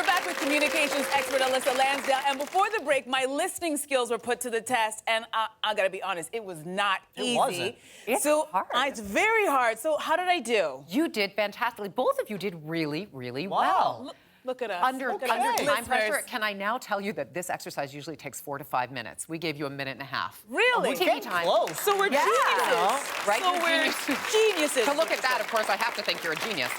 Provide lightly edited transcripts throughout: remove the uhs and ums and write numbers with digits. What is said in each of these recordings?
back with communications expert Elissa Lansdale. And before the break, my listening skills were put to the test. And I gotta be honest, it was not easy. It wasn't. It's hard. It's very hard. So how did I do? You did fantastically. Both of you did really, really well. Look at us. Under Look at us. time pressure, Listeners. can I now tell you that this exercise usually takes 4 to 5 minutes? We gave you a minute and a half. Really? TV time. Close. So we're geniuses. Right? So You're we're geniuses. geniuses. To look at that, of course, I have to think you're a genius.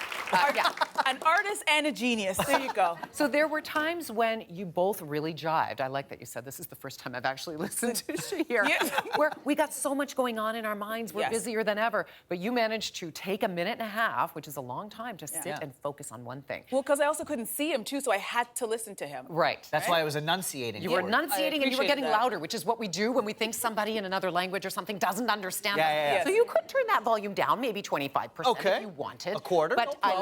Yeah. An artist and a genius. There you go. So there were times when you both really jived. I like that you said this is the first time I've actually listened to Shahir. Yeah. Where we got so much going on in our minds. We're busier than ever. But you managed to take a minute and a half, which is a long time, to sit and focus on one thing. Well, because I also couldn't see him, too, so I had to listen to him. Right. That's why I was enunciating. You were enunciating and you were getting that. louder, which is what we do when we think somebody in another language or something doesn't understand us. Yeah. So you could turn that volume down, maybe 25% if you wanted. A quarter. But No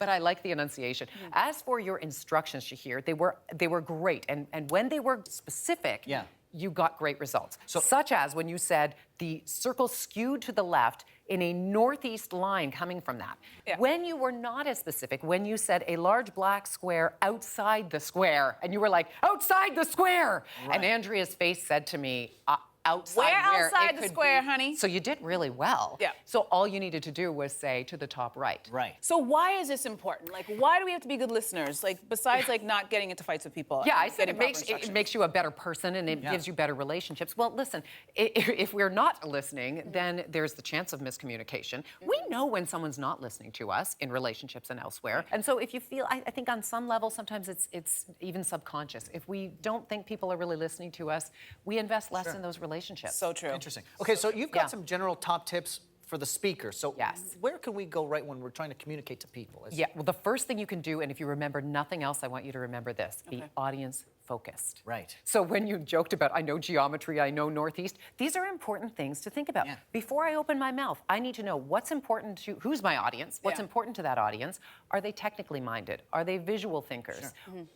I like the enunciation. As for your instructions, Shahir, they were great. And when they were specific, you got great results. Such as when you said the circle skewed to the left in a northeast line coming from that. Yeah. When you were not as specific, when you said a large black square outside the square, and you were like, outside the square! Right. And Andrea's face said to me, outside where it outside the could square, be. honey? So you did really well. Yeah. So all you needed to do was say to the top right. Right. So why is this important? Like, why do we have to be good listeners? Like, besides, like, not getting into fights with people. Yeah, I said getting it proper makes instructions. you a better person and it gives you better relationships. Well, listen, if we're not listening, then there's the chance of miscommunication. We know when someone's not listening to us in relationships and elsewhere. And so if you feel, I think on some level, sometimes it's even subconscious. If we don't think people are really listening to us, we invest less in those relationships. So true. Interesting. Okay, so you've got some general top tips for the speaker. So where can we go right when we're trying to communicate to people? Yeah, well, the first thing you can do, and if you remember nothing else, I want you to remember this, be audience focused. Right. So when you joked about, I know geometry, I know northeast, these are important things to think about. Yeah. Before I open my mouth, I need to know what's important to, who's my audience, what's important to that audience, are they technically minded, are they visual thinkers,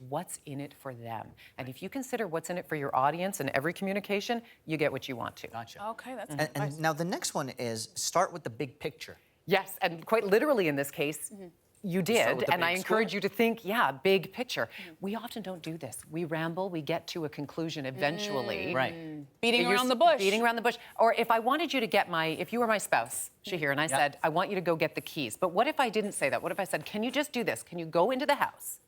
what's in it for them? And if you consider what's in it for your audience in every communication, you get what you want to. Gotcha. Okay, that's And now the next one is start with the big picture. Yes, and quite literally in this case, you did, and I encourage you to think, big picture. We often don't do this. We ramble, we get to a conclusion eventually. Right. beating around the bush. Beating around the bush. Or if I wanted you to get if you were my spouse, Shahir, and I said, I want you to go get the keys. But what if I didn't say that? What if I said, can you just do this? Can you go into the house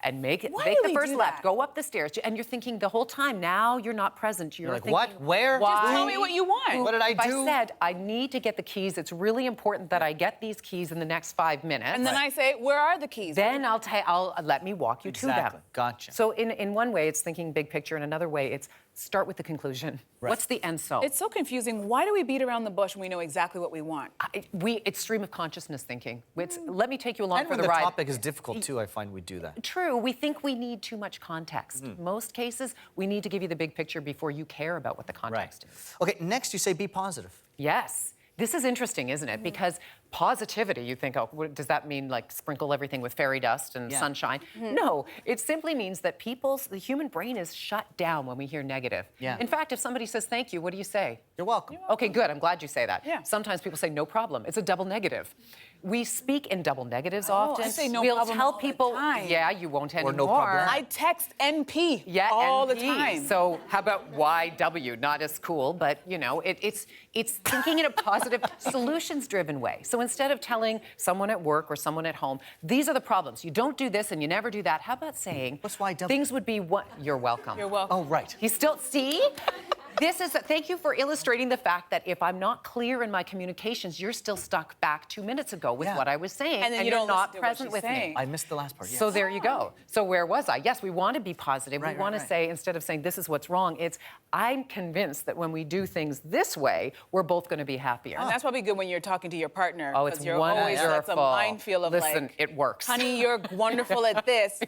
and make the first left, go up the stairs? And you're thinking the whole time, now you're not present. You're like, thinking, what? Where? Why? Just tell me what you want. What did I If do? I said, I need to get the keys, it's really important that I get these keys in the next 5 minutes. And then I say, where are the keys? Then I'll let me walk you to them. Gotcha. So in one way, it's thinking big picture. In another way, it's start with the conclusion. What's the end result? It's so confusing. Why do we beat around the bush when we know exactly what we want? It's stream of consciousness thinking. Let me take you along for the when ride. the topic is difficult, too, I find we do that. True. We think we need too much context. Most cases, we need to give you the big picture before you care about what the context is. Okay, next you say be positive. Yes. This is interesting, isn't it? Because positivity, you think, does that mean like sprinkle everything with fairy dust and sunshine? No, it simply means that the human brain is shut down when we hear negative. In fact, if somebody says thank you, what do you say? You're welcome. Okay, good, I'm glad you say that. Yeah. Sometimes people say no problem. It's a double negative. We speak in double negatives often. I say no we'll problem tell all the people, time. yeah, you won't anymore. Or no problem. I text NP all the time. So how about YW? Not as cool, but you know, it's thinking in a positive, solutions-driven way. So instead of telling someone at work or someone at home, these are the problems. You don't do this and you never do that. How about saying What's YW? things would be what? You're welcome. You're welcome. Oh, right. He's still, see? Thank you for illustrating the fact that if I'm not clear in my communications, you're still stuck back 2 minutes ago with what I was saying, And then you you're don't not listen to what present she's with saying. me. I missed the last part, yes. So there you go. So where was I? Yes, we want to be positive. Right, we want to say, instead of saying this is what's wrong, it's I'm convinced that when we do things this way, we're both going to be happier. And that's probably good when you're talking to your partner. Oh, it's 'cause you're wonderful. always, that's a minefield of Listen, it works. honey, you're wonderful at this.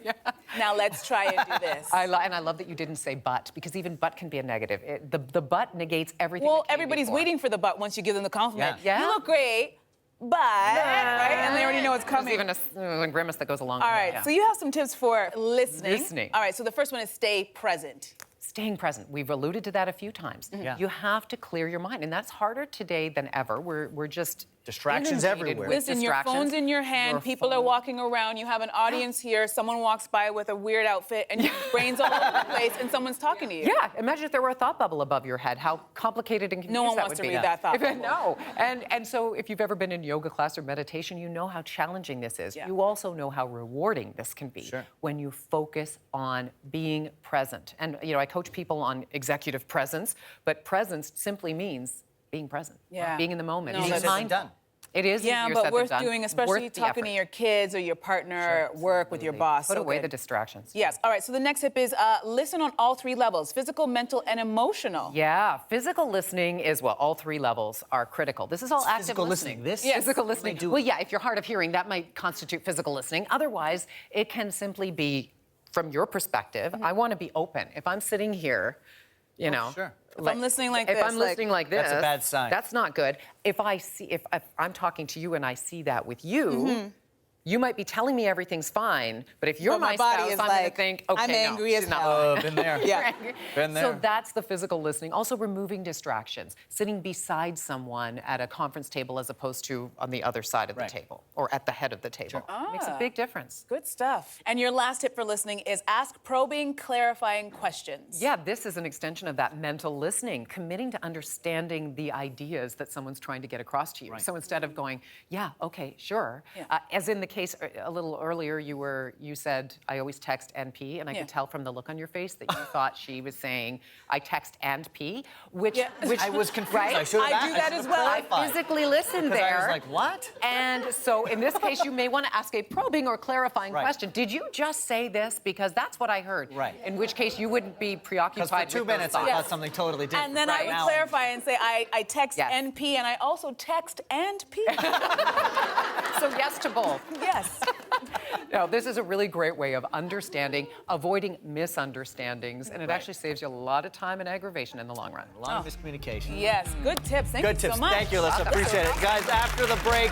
Now let's try and do this. And I love that you didn't say but, because even but can be a negative. The but negates everything. Well, that came everybody's before. waiting for the but once you give them the compliment. Yeah. You look great, but, right? And they already know it's coming. There's even a grimace that goes along All with right, it. so you have some tips for listening. Listening. All right, so the first one is stay present. Staying present. We've alluded to that a few times. You have to clear your mind, and that's harder today than ever. We're just Distractions everywhere. Listen, your phone's in your hand, people are walking around, you have an audience here, someone walks by with a weird outfit, and your brain's all over the place, and someone's talking to you. Yeah, imagine if there were a thought bubble above your head, how complicated and confused No one that wants would to be. read that thought bubble. No, and so if you've ever been in yoga class or meditation, you know how challenging this is. Yeah. You also know how rewarding this can be when you focus on being present. And I coach people on executive presence, but presence simply means being present, being in the moment, No, being that's mindful. done. It is Yeah, easier but said worth than done. doing, especially Worth the talking to effort. your kids or your partner, work with your boss. Put So away good. the distractions. Yes. All right. So the next tip is listen on all 3 levels: physical, mental, and emotional. Yeah, physical listening is, well, all 3 levels are critical. This is all active Physical listening. listening. This Physical listening. do- Well, yeah, if you're hard of hearing, that might constitute physical listening. Otherwise, it can simply be, from your perspective, I want to be open. If I'm sitting here, sure. If I'm listening like if this, I'm listening like this, That's a bad sign. That's not good. If I'm talking to you and I see that with you, you might be telling me everything's fine, but if you're But my my body spouse, is I'm going to like, think, okay, I'm angry no, as she's not hell. lying. Been there. Yeah. Been there. So that's the physical listening. Also removing distractions, sitting beside someone at a conference table as opposed to on the other side of the table or at the head of the table. Makes a big difference. Good stuff. And your last tip for listening is ask probing, clarifying questions. Yeah, this is an extension of that mental listening, committing to understanding the ideas that someone's trying to get across to you. So instead of going, yeah, okay, sure. As in the case a little earlier, you said, I always text NP, and I could tell from the look on your face that you thought she was saying, I text and P, which I was confused. Right? I should have I do that as well. I physically listened Because there. I was like, what? And so in this case, you may want to ask a probing or clarifying question. Did you just say this? Because that's what I heard. Right. In which case, you wouldn't be preoccupied Because for 2 with those minutes, I thoughts. thought something totally different. And then I would Now- clarify and say, I text Yes. NP and I also text and P. So yes to both. Yes. No, this is a really great way of understanding, avoiding misunderstandings, and it actually saves you a lot of time and aggravation in the long run. A lot of miscommunication. Yes. Good tips. Thank Good you tips. so much. Thank you, Elissa. Appreciate it. Guys, after the break,